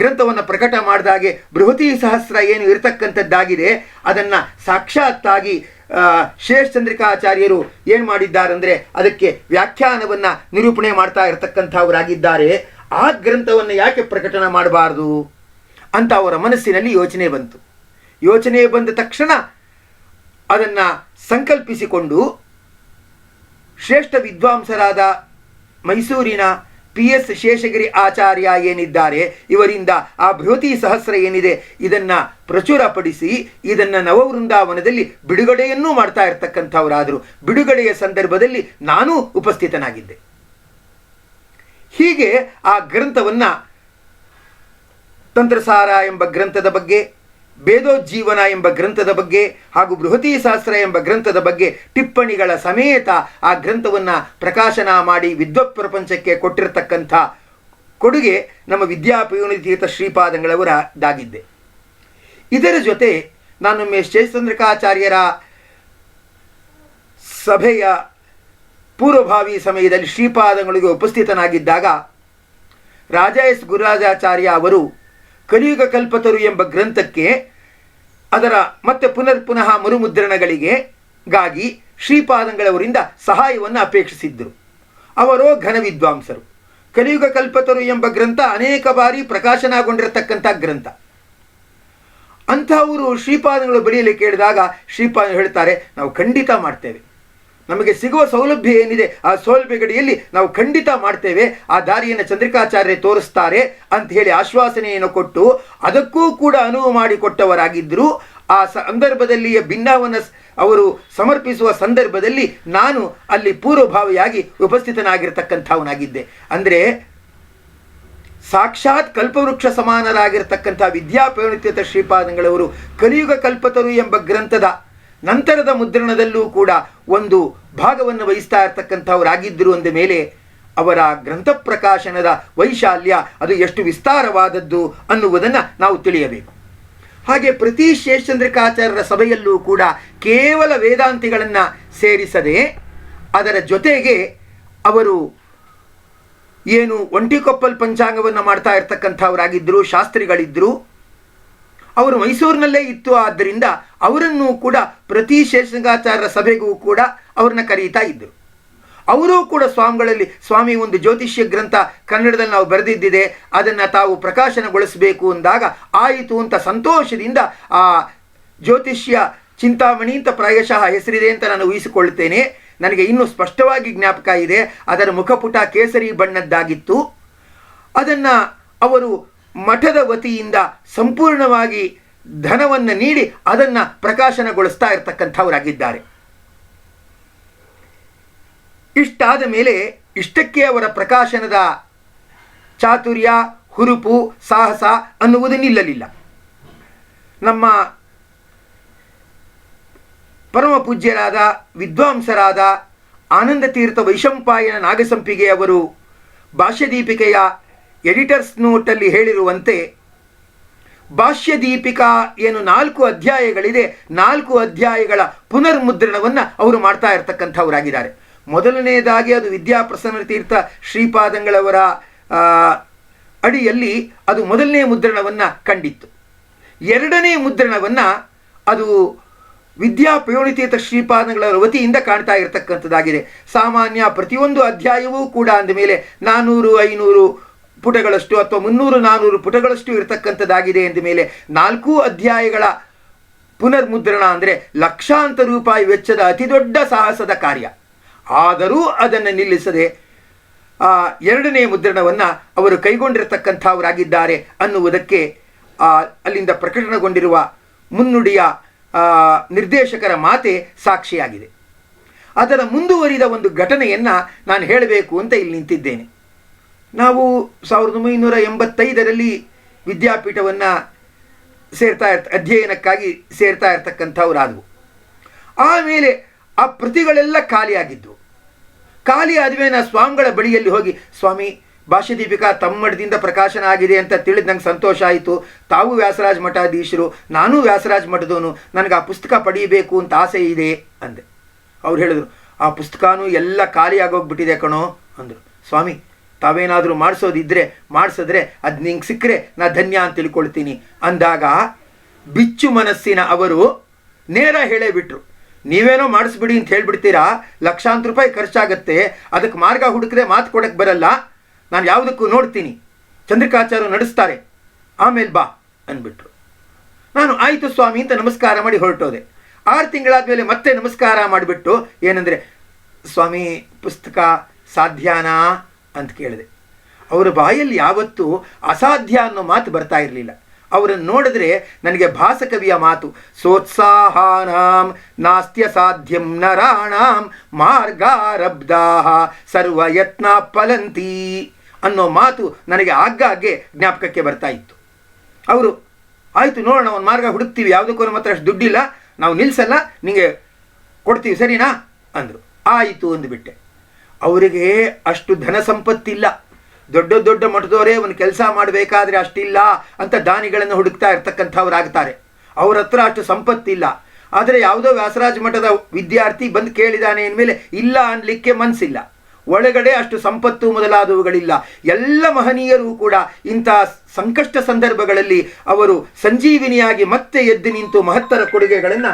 ಗ್ರಂಥವನ್ನು ಪ್ರಕಟ ಮಾಡಿದಾಗೆ ಬೃಹತಿ ಸಹಸ್ರ ಏನು ಇರತಕ್ಕಂಥದ್ದಾಗಿದೆ ಅದನ್ನು ಸಾಕ್ಷಾತ್ತಾಗಿ ಶೇಷಚಂದ್ರಿಕಾಚಾರ್ಯರು ಏನು ಮಾಡಿದ್ದಾರೆಂದರೆ ಅದಕ್ಕೆ ವ್ಯಾಖ್ಯಾನವನ್ನು ನಿರೂಪಣೆ ಮಾಡ್ತಾ ಇರತಕ್ಕಂಥವರಾಗಿದ್ದಾರೆ. ಆ ಗ್ರಂಥವನ್ನು ಯಾಕೆ ಪ್ರಕಟಣೆ ಮಾಡಬಾರ್ದು ಅಂತ ಅವರ ಮನಸ್ಸಿನಲ್ಲಿ ಯೋಚನೆ ಬಂತು. ಯೋಚನೆ ಬಂದ ತಕ್ಷಣ ಅದನ್ನು ಸಂಕಲ್ಪಿಸಿಕೊಂಡು ಶ್ರೇಷ್ಠ ವಿದ್ವಾಂಸರಾದ ಮೈಸೂರಿನ PS ಶೇಷಗಿರಿ ಆಚಾರ್ಯ ಏನಿದ್ದಾರೆ ಇವರಿಂದ ಆ ಬೃಹತಿ ಸಹಸ್ರ ಏನಿದೆ ಇದನ್ನು ಪ್ರಚುರಪಡಿಸಿ ಇದನ್ನು ನವವೃಂದಾವನದಲ್ಲಿ ಬಿಡುಗಡೆಯನ್ನೂ ಮಾಡ್ತಾ ಇರ್ತಕ್ಕಂಥವರಾದರು. ಬಿಡುಗಡೆಯ ಸಂದರ್ಭದಲ್ಲಿ ನಾನೂ ಉಪಸ್ಥಿತನಾಗಿದ್ದೆ. ಹೀಗೆ ಆ ಗ್ರಂಥವನ್ನು ತಂತ್ರಸಾರ ಎಂಬ ಗ್ರಂಥದ ಬಗ್ಗೆ, ವೇದೋಜ್ಜೀವನ ಎಂಬ ಗ್ರಂಥದ ಬಗ್ಗೆ ಹಾಗೂ ಬೃಹತಿ ಸಹಸ್ರ ಎಂಬ ಗ್ರಂಥದ ಬಗ್ಗೆ ಟಿಪ್ಪಣಿಗಳ ಸಮೇತ ಆ ಗ್ರಂಥವನ್ನು ಪ್ರಕಾಶನ ಮಾಡಿ ವಿದ್ವತ್ ಪ್ರಪಂಚಕ್ಕೆ ಕೊಟ್ಟಿರತಕ್ಕಂಥ ಕೊಡುಗೆ ನಮ್ಮ ವಿದ್ಯಾಪಯೋನಿಧಿ ಶ್ರೀಪಾದಂಗಳವರದಾಗಿದ್ದೆ. ಇದರ ಜೊತೆ ನಾನೊಮ್ಮೆ ಶೇಷಚಂದ್ರಿಕಾಚಾರ್ಯರ ಸಭೆಯ ಪೂರ್ವಭಾವಿ ಸಮಯದಲ್ಲಿ ಶ್ರೀಪಾದಂಗಳಿಗೆ ಉಪಸ್ಥಿತನಾಗಿದ್ದಾಗ ರಾಜ ಎಸ್ ಗುರುರಾಜಾಚಾರ್ಯ ಅವರು ಕಲಿಯುಗ ಕಲ್ಪತರು ಎಂಬ ಗ್ರಂಥಕ್ಕೆ ಅದರ ಮತ್ತೆ ಪುನಃ ಮರುಮುದ್ರಣಗಳಿಗಾಗಿ ಶ್ರೀಪಾದಂಗಳವರಿಂದ ಸಹಾಯವನ್ನು ಅಪೇಕ್ಷಿಸಿದ್ದರು. ಅವರೋ ಘನ ವಿದ್ವಾಂಸರು. ಕಲಿಯುಗ ಕಲ್ಪತರು ಎಂಬ ಗ್ರಂಥ ಅನೇಕ ಬಾರಿ ಪ್ರಕಾಶನಗೊಂಡಿರತಕ್ಕಂಥ ಗ್ರಂಥ. ಅಂಥವರು ಶ್ರೀಪಾದಂಗಳು ಬಳಿಯಲ್ಲಿ ಕೇಳಿದಾಗ ಶ್ರೀಪಾದ ಹೇಳ್ತಾರೆ, ನಾವು ಖಂಡಿತ ಮಾಡ್ತೇವೆ, ನಮಗೆ ಸಿಗುವ ಸೌಲಭ್ಯ ಏನಿದೆ ಆ ಸೌಲಭ್ಯಗಡಿಯಲ್ಲಿ ನಾವು ಖಂಡಿತ ಮಾಡ್ತೇವೆ, ಆ ದಾರಿಯನ್ನು ಚಂದ್ರಿಕಾಚಾರ್ಯ ತೋರಿಸ್ತಾರೆ ಅಂತ ಹೇಳಿ ಆಶ್ವಾಸನೆಯನ್ನು ಕೊಟ್ಟು ಅದಕ್ಕೂ ಕೂಡ ಅನುವು ಮಾಡಿಕೊಟ್ಟವರಾಗಿದ್ದರು. ಆ ಸಂದರ್ಭದಲ್ಲಿ ಭಿನ್ನವನ್ನು ಅವರು ಸಮರ್ಪಿಸುವ ಸಂದರ್ಭದಲ್ಲಿ ನಾನು ಅಲ್ಲಿ ಪೂರ್ವಭಾವಿಯಾಗಿ ಉಪಸ್ಥಿತನಾಗಿರ್ತಕ್ಕಂಥವನಾಗಿದ್ದೆ. ಅಂದರೆ ಸಾಕ್ಷಾತ್ ಕಲ್ಪವೃಕ್ಷ ಸಮಾನರಾಗಿರ್ತಕ್ಕಂಥ ವಿದ್ಯಾಪಯೋನಿತ್ಯ ಶ್ರೀಪಾದಂಗಳವರು ಕಲಿಯುಗ ಕಲ್ಪತರು ಎಂಬ ಗ್ರಂಥದ ನಂತರದ ಮುದ್ರಣದಲ್ಲೂ ಕೂಡ ಒಂದು ಭಾಗವನ್ನು ವಹಿಸ್ತಾ ಇರತಕ್ಕಂಥವರಾಗಿದ್ದರು ಅಂದ ಮೇಲೆ ಅವರ ಗ್ರಂಥ ಪ್ರಕಾಶನದ ವೈಶಾಲ್ಯ ಅದು ಎಷ್ಟು ವಿಸ್ತಾರವಾದದ್ದು ಅನ್ನುವುದನ್ನು ನಾವು ತಿಳಿಯಬೇಕು. ಹಾಗೆ ಪ್ರತಿ ಶೇಷಚಂದ್ರಿಕಾಚಾರ್ಯರ ಸಭೆಯಲ್ಲೂ ಕೂಡ ಕೇವಲ ವೇದಾಂತಿಗಳನ್ನು ಸೇರಿಸದೆ ಅದರ ಜೊತೆಗೆ ಅವರು ಏನು ಒಂಟಿಕೊಪ್ಪಲ್ ಪಂಚಾಂಗವನ್ನು ಮಾಡ್ತಾ ಇರ್ತಕ್ಕಂಥವರಾಗಿದ್ದರು, ಶಾಸ್ತ್ರಿಗಳಿದ್ದರು. ಅವರು ಮೈಸೂರಿನಲ್ಲೇ ಇತ್ತು. ಆದ್ದರಿಂದ ಅವರನ್ನು ಕೂಡ ಪ್ರತಿ ಶೇಷಚಂದ್ರಿಕಾಚಾರ್ಯರ ಸಭೆಗೂ ಕೂಡ ಅವ್ರನ್ನ ಕರೀತಾ ಇದ್ದರು. ಅವರೂ ಕೂಡ ಸ್ವಾಮಿಗಳಲ್ಲಿ, ಸ್ವಾಮಿ ಒಂದು ಜ್ಯೋತಿಷ್ಯ ಗ್ರಂಥ ಕನ್ನಡದಲ್ಲಿ ನಾವು ಬರೆದಿದ್ದಿದೆ, ಅದನ್ನು ತಾವು ಪ್ರಕಾಶನಗೊಳಿಸಬೇಕು ಅಂದಾಗ ಆಯಿತು ಅಂತ ಸಂತೋಷದಿಂದ ಆ ಜ್ಯೋತಿಷ್ಯ ಚಿಂತಾಮಣಿ ಅಂತ ಪ್ರಾಯಶಃ ಹೆಸರಿದೆ ಅಂತ ನಾನು ಊಹಿಸಿಕೊಳ್ಳುತ್ತೇನೆ. ನನಗೆ ಇನ್ನೂ ಸ್ಪಷ್ಟವಾಗಿ ಜ್ಞಾಪಕ ಇದೆ. ಅದರ ಮುಖಪುಟ ಕೇಸರಿ ಬಣ್ಣದ್ದಾಗಿತ್ತು. ಅದನ್ನು ಅವರು ಮಠದ ವತಿಯಿಂದ ಸಂಪೂರ್ಣವಾಗಿ ಧನವನ್ನು ನೀಡಿ ಅದನ್ನು ಪ್ರಕಾಶನಗೊಳಿಸ್ತಾ ಇರತಕ್ಕಂಥವರಾಗಿದ್ದಾರೆ. ಇಷ್ಟಾದ ಮೇಲೆ ಇಷ್ಟಕ್ಕೆ ಅವರ ಪ್ರಕಾಶನದ ಚಾತುರ್ಯ, ಹುರುಪು, ಸಾಹಸ ಅನ್ನುವುದು ನಿಲ್ಲಲಿಲ್ಲ. ನಮ್ಮ ಪರಮ ಪೂಜ್ಯರಾದ ವಿದ್ವಾಂಸರಾದ ಆನಂದ ತೀರ್ಥ ವೈಶಂಪಾಯನ ನಾಗಸಂಪಿಗೆ ಅವರು ಭಾಷ್ಯದೀಪಿಕೆಯ ಎಡಿಟರ್ಸ್ ನೋಟಲ್ಲಿ ಹೇಳಿರುವಂತೆ, ಭಾಷ್ಯದೀಪಿಕಾ ಏನು 4 ಅಧ್ಯಾಯಗಳಿದೆ, 4 ಅಧ್ಯಾಯಗಳ ಪುನರ್ಮುದ್ರಣವನ್ನು ಅವರು ಮಾಡ್ತಾ ಇರತಕ್ಕಂಥವರಾಗಿದ್ದಾರೆ. ಮೊದಲನೆಯದಾಗಿ ಅದು ವಿದ್ಯಾಪ್ರಸನ್ನ ತೀರ್ಥ ಶ್ರೀಪಾದಂಗಳವರ ಅಡಿಯಲ್ಲಿ ಅದು ಮೊದಲನೇ ಮುದ್ರಣವನ್ನು ಕಂಡಿತ್ತು. ಎರಡನೇ ಮುದ್ರಣವನ್ನು ಅದು ವಿದ್ಯಾಪಯೋನಿತೀರ್ಥ ಶ್ರೀಪಾದಂಗಳವರ ವತಿಯಿಂದ ಕಾಣ್ತಾ ಇರತಕ್ಕಂಥದ್ದಾಗಿದೆ. ಸಾಮಾನ್ಯ ಪ್ರತಿಯೊಂದು ಅಧ್ಯಾಯವೂ ಕೂಡ ಅಂದಮೇಲೆ 400-500 ಪುಟಗಳಷ್ಟು ಅಥವಾ 300-400 ಪುಟಗಳಷ್ಟು ಇರತಕ್ಕಂಥದ್ದಾಗಿದೆ. ಎಂದ ಮೇಲೆ 4 ಅಧ್ಯಾಯಗಳ ಪುನರ್ಮುದ್ರಣ ಅಂದರೆ ಲಕ್ಷಾಂತರ ರೂಪಾಯಿ ವೆಚ್ಚದ ಅತಿ ದೊಡ್ಡ ಸಾಹಸದ ಕಾರ್ಯ. ಆದರೂ ಅದನ್ನು ನಿಲ್ಲಿಸದೆ ಎರಡನೇ ಮುದ್ರಣವನ್ನು ಅವರು ಕೈಗೊಂಡಿರತಕ್ಕಂಥವರಾಗಿದ್ದಾರೆ ಅನ್ನುವುದಕ್ಕೆ ಅಲ್ಲಿಂದ ಪ್ರಕಟಣಗೊಂಡಿರುವ ಮುನ್ನುಡಿಯ ನಿರ್ದೇಶಕರ ಮಾತೆ ಸಾಕ್ಷಿಯಾಗಿದೆ. ಅದರ ಮುಂದುವರಿದ ಒಂದು ಘಟನೆಯನ್ನು ನಾನು ಹೇಳಬೇಕು ಅಂತ ಇಲ್ಲಿ ನಿಂತಿದ್ದೇನೆ. ನಾವು 1985ರಲ್ಲಿ ವಿದ್ಯಾಪೀಠವನ್ನು ಅಧ್ಯಯನಕ್ಕಾಗಿ ಸೇರ್ತಾ ಇರ್ತಕ್ಕಂಥವರಾದವು. ಆಮೇಲೆ ಆ ಪ್ರತಿಗಳೆಲ್ಲ ಖಾಲಿಯಾಗಿದ್ದವು. ಖಾಲಿ ಆದಮೇಲೆ ನಾ ಸ್ವಾಮಿಗಳ ಬಳಿಯಲ್ಲಿ ಹೋಗಿ, ಸ್ವಾಮಿ ಭಾಷ್ಯದೀಪಿಕಾ ತಮ್ಮಡದಿಂದ ಪ್ರಕಾಶನ ಆಗಿದೆ ಅಂತ ತಿಳಿದು ನಂಗೆ ಸಂತೋಷ ಆಯಿತು. ತಾವು ವ್ಯಾಸರಾಜ ಮಠಾಧೀಶರು, ನಾನೂ ವ್ಯಾಸರಾಜ ಮಠದವನು, ನನಗೆ ಆ ಪುಸ್ತಕ ಪಡೆಯಬೇಕು ಅಂತ ಆಸೆ ಇದೆ ಅಂದೆ. ಅವ್ರು ಹೇಳಿದ್ರು, ಆ ಪುಸ್ತಕನೂ ಎಲ್ಲ ಖಾಲಿ ಆಗೋಗ್ಬಿಟ್ಟಿದೆ ಕಣೋ ಅಂದರು. ಸ್ವಾಮಿ ತಾವೇನಾದರೂ ಮಾಡಿಸಿದ್ರೆ ಅದು ನಿಂಗೆ ಸಿಕ್ಕರೆ ನಾ ಧನ್ಯ ಅಂತ ತಿಳ್ಕೊಳ್ತೀನಿ ಅಂದಾಗ ಬಿಚ್ಚು ಮನಸ್ಸಿನ ಅವರು ನೇರ ಹೇಳೇ ಬಿಟ್ರು, ನೀವೇನೋ ಮಾಡಿಸ್ಬಿಡಿ ಅಂತ ಹೇಳ್ಬಿಡ್ತೀರಾ, ಲಕ್ಷಾಂತರ ರೂಪಾಯಿ ಖರ್ಚಾಗತ್ತೆ, ಅದಕ್ಕೆ ಮಾರ್ಗ ಹುಡುಕದೆ ಮಾತು ಕೊಡಕ್ಕೆ ಬರಲ್ಲ, ನಾನು ಯಾವುದಕ್ಕೂ ನೋಡ್ತೀನಿ, ಚಂದ್ರಿಕಾಚಾರ್ಯ ನಡೆಸ್ತಾರೆ, ಆಮೇಲೆ ಬಾ ಅಂದ್ಬಿಟ್ರು. ನಾನು ಆಯಿತು ಸ್ವಾಮಿ ಅಂತ ನಮಸ್ಕಾರ ಮಾಡಿ ಹೊರಟೋದೆ. 6 ತಿಂಗಳಾದಮೇಲೆ ಮತ್ತೆ ನಮಸ್ಕಾರ ಮಾಡಿಬಿಟ್ಟು ಏನಂದರೆ, ಸ್ವಾಮಿ ಪುಸ್ತಕ ಸಾಧ್ಯನಾ ಅಂತ ಕೇಳಿದೆ. ಅವರ ಬಾಯಲ್ಲಿ ಯಾವತ್ತೂ ಅಸಾಧ್ಯ ಅನ್ನೋ ಮಾತು ಬರ್ತಾ ಇರಲಿಲ್ಲ. ಅವರನ್ನು ನೋಡಿದ್ರೆ ನನಗೆ ಭಾಸಕವಿಯ ಮಾತು, ಸೋತ್ಸಾಹಾನಾಂ ನಾಸ್ತ್ಯ ಸಾಧ್ಯಂ ನರಾಣಾಂ ಮಾರ್ಗಾರಬ್ಧಾಃ ಸರ್ವಯತ್ನ ಫಲಂತಿ ಅನ್ನೋ ಮಾತು ನನಗೆ ಆಗಾಗ್ಗೆ ಜ್ಞಾಪಕಕ್ಕೆ ಬರ್ತಾ ಇತ್ತು. ಅವರು ಆಯಿತು ನೋಡೋಣ, ಒಂದು ಮಾರ್ಗ ಹುಡುಕ್ತೀವಿ, ಯಾವುದಕ್ಕೂ ನಮ್ಮ ಹತ್ರ ಅಷ್ಟು ದುಡ್ಡಿಲ್ಲ, ನಾವು ನಿಲ್ಲಿಸಲ್ಲ, ನಿಮಗೆ ಕೊಡ್ತೀವಿ ಸರಿನಾ ಅಂದರು. ಆಯಿತು ಅಂದುಬಿಟ್ಟೆ. ಅವರಿಗೆ ಅಷ್ಟು ಧನ ಸಂಪತ್ತಿಲ್ಲ. ದೊಡ್ಡ ದೊಡ್ಡ ಮಠದವರೇ ಒಂದು ಕೆಲಸ ಮಾಡಬೇಕಾದ್ರೆ ಅಷ್ಟಿಲ್ಲ ಅಂತ ದಾನಿಗಳನ್ನು ಹುಡುಕ್ತಾ ಇರ್ತಕ್ಕಂಥವ್ರಾಗ್ತಾರೆ. ಅವ್ರ ಹತ್ರ ಅಷ್ಟು ಸಂಪತ್ತಿಲ್ಲ. ಆದರೆ ಯಾವುದೋ ವ್ಯಾಸರಾಜ ಮಠದ ವಿದ್ಯಾರ್ಥಿ ಬಂದು ಕೇಳಿದಾನೆ ಅಂದಮೇಲೆ ಇಲ್ಲ ಅನ್ನಲಿಕ್ಕೆ ಮನಸ್ಸಿಲ್ಲ. ಒಳಗಡೆ ಅಷ್ಟು ಸಂಪತ್ತು ಮೊದಲಾದವುಗಳಿಲ್ಲ. ಎಲ್ಲ ಮಹನೀಯರು ಕೂಡ ಇಂಥ ಸಂಕಷ್ಟ ಸಂದರ್ಭಗಳಲ್ಲಿ ಅವರು ಸಂಜೀವಿನಿಯಾಗಿ ಮತ್ತೆ ಎದ್ದು ನಿಂತು ಮಹತ್ತರ ಕೊಡುಗೆಗಳನ್ನು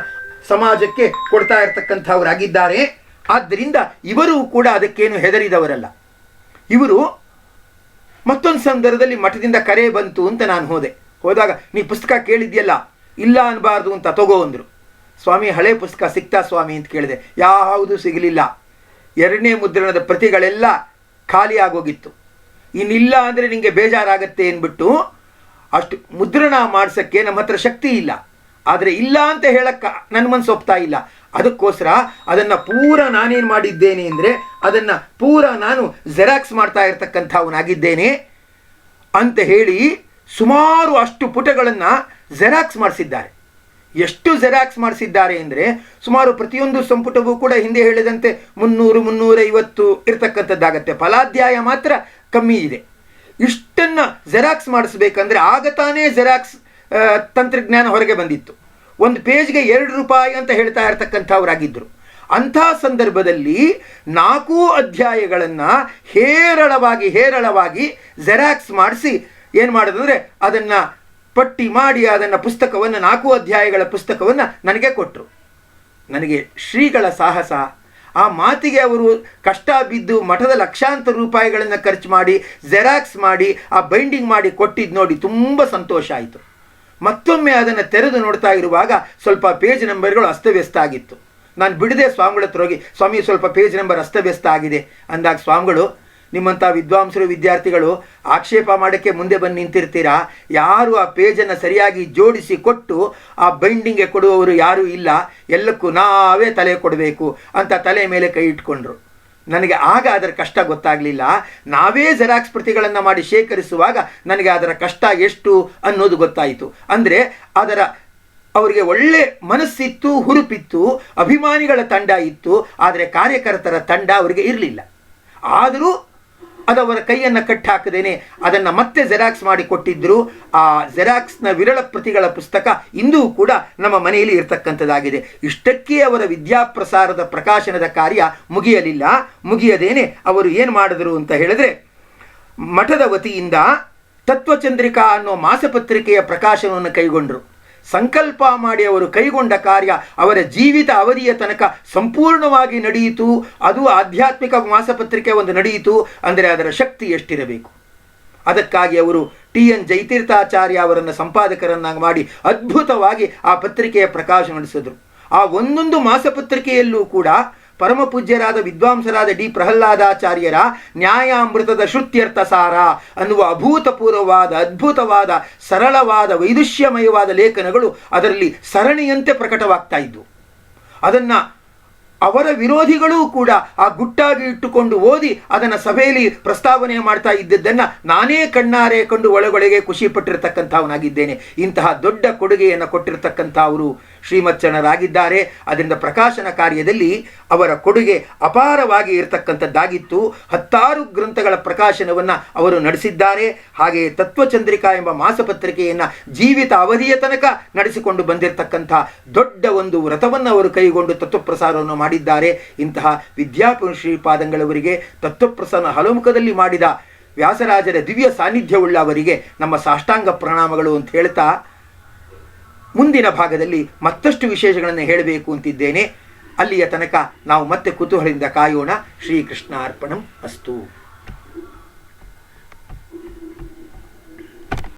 ಸಮಾಜಕ್ಕೆ ಕೊಡ್ತಾ ಇರ್ತಕ್ಕಂಥವರಾಗಿದ್ದಾರೆ. ಆದ್ದರಿಂದ ಇವರು ಕೂಡ ಅದಕ್ಕೇನು ಹೆದರಿದವರಲ್ಲ. ಇವರು ಮತ್ತೊಂದು ಸಂದರ್ಭದಲ್ಲಿ ಮಠದಿಂದ ಕರೆ ಬಂತು ಅಂತ ನಾನು ಹೋದಾಗ ನೀ ಪುಸ್ತಕ ಕೇಳಿದ್ಯಲ್ಲ, ಇಲ್ಲ ಅನ್ನಬಾರ್ದು ಅಂತ ತಗೋ ಅಂದರು. ಸ್ವಾಮಿ ಹಳೆ ಪುಸ್ತಕ ಸಿಗ್ತಾ ಸ್ವಾಮಿ ಅಂತ ಕೇಳಿದೆ. ಯಾವುದೂ ಸಿಗಲಿಲ್ಲ. ಎರಡನೇ ಮುದ್ರಣದ ಪ್ರತಿಗಳೆಲ್ಲ ಖಾಲಿ ಆಗೋಗಿತ್ತು. ಇನ್ನಿಲ್ಲ ಅಂದರೆ ನಿಮಗೆ ಬೇಜಾರಾಗತ್ತೆ ಅಂದ್ಬಿಟ್ಟು ಅಷ್ಟು ಮುದ್ರಣ ಮಾಡ್ಸೋಕ್ಕೆ ನಮ್ಮ ಹತ್ರ ಶಕ್ತಿ ಇಲ್ಲ. ಆದರೆ ಇಲ್ಲ ಅಂತ ಹೇಳಕ್ಕೆ ನನ್ನ ಮನಸ್ಸು ಒಪ್ತಾ ಇಲ್ಲ. ಅದಕ್ಕೋಸ್ಕರ ಅದನ್ನು ಪೂರ ನಾನೇನು ಮಾಡಿದ್ದೇನೆ ಅಂದರೆ ಅದನ್ನು ಪೂರ ನಾನು ಜೆರಾಕ್ಸ್ ಮಾಡ್ತಾ ಇರ್ತಕ್ಕಂಥವನಾಗಿದ್ದೇನೆ ಅಂತ ಹೇಳಿ ಸುಮಾರು ಅಷ್ಟು ಪುಟಗಳನ್ನು ಜೆರಾಕ್ಸ್ ಮಾಡಿಸಿದ್ದಾರೆ. ಎಷ್ಟು ಜೆರಾಕ್ಸ್ ಮಾಡಿಸಿದ್ದಾರೆ ಅಂದರೆ ಸುಮಾರು ಪ್ರತಿಯೊಂದು ಸಂಪುಟವೂ ಕೂಡ ಹಿಂದೆ ಹೇಳಿದಂತೆ 300-350 ಇರ್ತಕ್ಕಂಥದ್ದಾಗತ್ತೆ. ಫಲಾಧ್ಯಾಯ ಮಾತ್ರ ಕಮ್ಮಿ ಇದೆ. ಇಷ್ಟನ್ನು ಜೆರಾಕ್ಸ್ ಮಾಡಿಸ್ಬೇಕಂದ್ರೆ ಆಗ ತಾನೇ ಜೆರಾಕ್ಸ್ ತಂತ್ರಜ್ಞಾನ ಹೊರಗೆ ಬಂದಿತ್ತು. ಒಂದು ಪೇಜ್ಗೆ 2 ರೂಪಾಯಿ ಅಂತ ಹೇಳ್ತಾ ಇರ್ತಕ್ಕಂಥವರಾಗಿದ್ದರು. ಅಂಥ ಸಂದರ್ಭದಲ್ಲಿ 4 ಅಧ್ಯಾಯಗಳನ್ನು ಹೇರಳವಾಗಿ ಜೆರಾಕ್ಸ್ ಮಾಡಿಸಿ ಏನು ಮಾಡೋದಂದರೆ ಅದನ್ನು ಪಟ್ಟಿ ಮಾಡಿ ಅದನ್ನು ಪುಸ್ತಕವನ್ನು 4 ಅಧ್ಯಾಯಗಳ ಪುಸ್ತಕವನ್ನು ನನಗೆ ಕೊಟ್ಟರು. ನನಗೆ ಶ್ರೀಗಳ ಸಾಹಸ, ಆ ಮಾತಿಗೆ ಅವರು ಕಷ್ಟ ಬಿದ್ದು ಮಠದ ಲಕ್ಷಾಂತರ ರೂಪಾಯಿಗಳನ್ನು ಖರ್ಚು ಮಾಡಿ ಜೆರಾಕ್ಸ್ ಮಾಡಿ ಆ ಬೈಂಡಿಂಗ್ ಮಾಡಿ ಕೊಟ್ಟಿದ್ದು ನೋಡಿ ತುಂಬ ಸಂತೋಷ ಆಯಿತು. ಮತ್ತೊಮ್ಮೆ ಅದನ್ನು ತೆರೆದು ನೋಡ್ತಾ ಇರುವಾಗ ಸ್ವಲ್ಪ ಪೇಜ್ ನಂಬರ್ಗಳು ಅಸ್ತವ್ಯಸ್ತ ಆಗಿತ್ತು. ನಾನು ಬಿಡದೆ ಸ್ವಾಮಿಗಳ ಹತ್ರ ಹೋಗಿ, ಸ್ವಾಮಿ ಸ್ವಲ್ಪ ಪೇಜ್ ನಂಬರ್ ಅಸ್ತವ್ಯಸ್ತ ಆಗಿದೆ ಅಂದಾಗ ಸ್ವಾಮಿಗಳು, ನಿಮ್ಮಂಥ ವಿದ್ವಾಂಸರು ವಿದ್ಯಾರ್ಥಿಗಳು ಆಕ್ಷೇಪ ಮಾಡೋಕ್ಕೆ ಮುಂದೆ ಬಂದು ನಿಂತಿರ್ತೀರಾ, ಯಾರು ಆ ಪೇಜನ್ನು ಸರಿಯಾಗಿ ಜೋಡಿಸಿ ಕೊಟ್ಟು ಆ ಬೈಂಡಿಂಗ್ಗೆ ಕೊಡುವವರು ಯಾರೂ ಇಲ್ಲ, ಎಲ್ಲಕ್ಕೂ ನಾವೇ ತಲೆ ಕೊಡಬೇಕು ಅಂತ ತಲೆ ಮೇಲೆ ಕೈ ಇಟ್ಕೊಂಡ್ರು. ನನಗೆ ಆಗ ಅದರ ಕಷ್ಟ ಗೊತ್ತಾಗಲಿಲ್ಲ. ನಾವೇ ಜೆರಾಕ್ಸ್ ಪ್ರತಿಗಳನ್ನು ಮಾಡಿ ಶೇಖರಿಸುವಾಗ ನನಗೆ ಅದರ ಕಷ್ಟ ಎಷ್ಟು ಅನ್ನೋದು ಗೊತ್ತಾಯಿತು. ಅಂದರೆ ಅವರಿಗೆ ಒಳ್ಳೆ ಮನಸ್ಸಿತ್ತು, ಹುರುಪಿತ್ತು, ಅಭಿಮಾನಿಗಳ ತಂಡ ಇತ್ತು, ಆದರೆ ಕಾರ್ಯಕರ್ತರ ತಂಡ ಅವರಿಗೆ ಇರಲಿಲ್ಲ. ಆದರೂ ಅದವರ ಕೈಯನ್ನು ಕಟ್ಟಾಕದೇನೆ ಅದನ್ನು ಮತ್ತೆ ಜೆರಾಕ್ಸ್ ಮಾಡಿ ಕೊಟ್ಟಿದ್ದರು. ಆ ಜೆರಾಕ್ಸ್ನ ವಿರಳ ಪ್ರತಿಗಳ ಪುಸ್ತಕ ಇಂದೂ ಕೂಡ ನಮ್ಮ ಮನೆಯಲ್ಲಿ ಇರತಕ್ಕಂಥದ್ದಾಗಿದೆ. ಇಷ್ಟಕ್ಕೆ ಅವರ ವಿದ್ಯಾಪ್ರಸಾರದ ಪ್ರಕಾಶನದ ಕಾರ್ಯ ಮುಗಿಯದೇನೆ ಅವರು ಏನು ಮಾಡಿದ್ರು ಅಂತ ಹೇಳಿದ್ರೆ, ಮಠದ ವತಿಯಿಂದ ತತ್ವಚಂದ್ರಿಕಾ ಅನ್ನೋ ಮಾಸಪತ್ರಿಕೆಯ ಪ್ರಕಾಶನವನ್ನು ಕೈಗೊಂಡರು. ಸಂಕಲ್ಪ ಮಾಡಿ ಅವರು ಕೈಗೊಂಡ ಕಾರ್ಯ ಅವರ ಜೀವಿತ ಅವಧಿಯ ತನಕ ಸಂಪೂರ್ಣವಾಗಿ ನಡೆಯಿತು. ಅದು ಆಧ್ಯಾತ್ಮಿಕ ಮಾಸಪತ್ರಿಕೆ ಒಂದು ನಡೆಯಿತು ಅಂದರೆ ಅದರ ಶಕ್ತಿ ಎಷ್ಟಿರಬೇಕು. ಅದಕ್ಕಾಗಿ ಅವರು TN ಜಯತೀರ್ಥಾಚಾರ್ಯ ಅವರನ್ನು ಸಂಪಾದಕರನ್ನಾಗಿ ಮಾಡಿ ಅದ್ಭುತವಾಗಿ ಆ ಪತ್ರಿಕೆಯ ಪ್ರಕಾಶ ನಡೆಸಿದರು. ಆ ಒಂದೊಂದು ಮಾಸಪತ್ರಿಕೆಯಲ್ಲೂ ಕೂಡ ಪರಮ ಪೂಜ್ಯರಾದ ವಿದ್ವಾಂಸರಾದ D ಪ್ರಹ್ಲಾದಾಚಾರ್ಯರ ನ್ಯಾಯಾಮೃತದ ಶ್ರುತ್ಯರ್ಥ ಸಾರ ಅನ್ನುವ ಅಭೂತಪೂರ್ವವಾದ ಅದ್ಭುತವಾದ ಸರಳವಾದ ವೈದುಷ್ಯಮಯವಾದ ಲೇಖನಗಳು ಅದರಲ್ಲಿ ಸರಣಿಯಂತೆ ಪ್ರಕಟವಾಗ್ತಾ ಇದ್ವು. ಅದನ್ನು ಅವರ ವಿರೋಧಿಗಳೂ ಕೂಡ ಆ ಗುಟ್ಟಾಗಿ ಇಟ್ಟುಕೊಂಡು ಓದಿ ಅದನ್ನು ಸಭೆಯಲ್ಲಿ ಪ್ರಸ್ತಾವನೆ ಮಾಡ್ತಾ ಇದ್ದದ್ದನ್ನು ನಾನೇ ಕಣ್ಣಾರೆ ಕಂಡು ಒಳಗೊಳಗೆ ಖುಷಿ ಪಟ್ಟಿರತಕ್ಕಂಥವನಾಗಿದ್ದೇನೆ. ಇಂತಹ ದೊಡ್ಡ ಕೊಡುಗೆಯನ್ನು ಕೊಟ್ಟಿರತಕ್ಕಂಥ ಅವರು ಶ್ರೀಮಚ್ಚರಣರಾಗಿದ್ದಾರೆ. ಅದರಿಂದ ಪ್ರಕಾಶನ ಕಾರ್ಯದಲ್ಲಿ ಅವರ ಕೊಡುಗೆ ಅಪಾರವಾಗಿ ಇರತಕ್ಕಂಥದ್ದಾಗಿತ್ತು. 10 ಗ್ರಂಥಗಳ ಪ್ರಕಾಶನವನ್ನು ಅವರು ನಡೆಸಿದ್ದಾರೆ. ಹಾಗೆಯೇ ತತ್ವಚಂದ್ರಿಕಾ ಎಂಬ ಮಾಸಪತ್ರಿಕೆಯನ್ನು ಜೀವಿತ ಅವಧಿಯ ತನಕ ನಡೆಸಿಕೊಂಡು ಬಂದಿರತಕ್ಕಂಥ ದೊಡ್ಡ ಒಂದು ವ್ರತವನ್ನು ಅವರು ಕೈಗೊಂಡು ತತ್ವಪ್ರಸಾರವನ್ನು ಮಾಡಿದ್ದಾರೆ. ಇಂತಹ ವಿದ್ಯಾಪುರುಷೀಪಾದಂಗಳವರಿಗೆ ತತ್ವಪ್ರಸಾರ ಹಲಮುಖದಲ್ಲಿ ಮಾಡಿದ ವ್ಯಾಸರಾಜರ ದಿವ್ಯ ಸಾನ್ನಿಧ್ಯವುಳ್ಳ ಅವರಿಗೆ ನಮ್ಮ ಸಾಷ್ಟಾಂಗ ಪ್ರಣಾಮಗಳು ಅಂತ ಹೇಳ್ತಾ, ಮುಂದಿನ ಭಾಗದಲ್ಲಿ ಮತ್ತಷ್ಟು ವಿಶೇಷಗಳನ್ನು ಹೇಳಬೇಕು ಅಂತಿದ್ದೇನೆ. ಅಲ್ಲಿಯ ತನಕ ನಾವು ಮತ್ತೆ ಕುತೂಹಲದಿಂದ ಕಾಯೋಣ. ಶ್ರೀಕೃಷ್ಣಾರ್ಪಣಂ ಅಸ್ತು.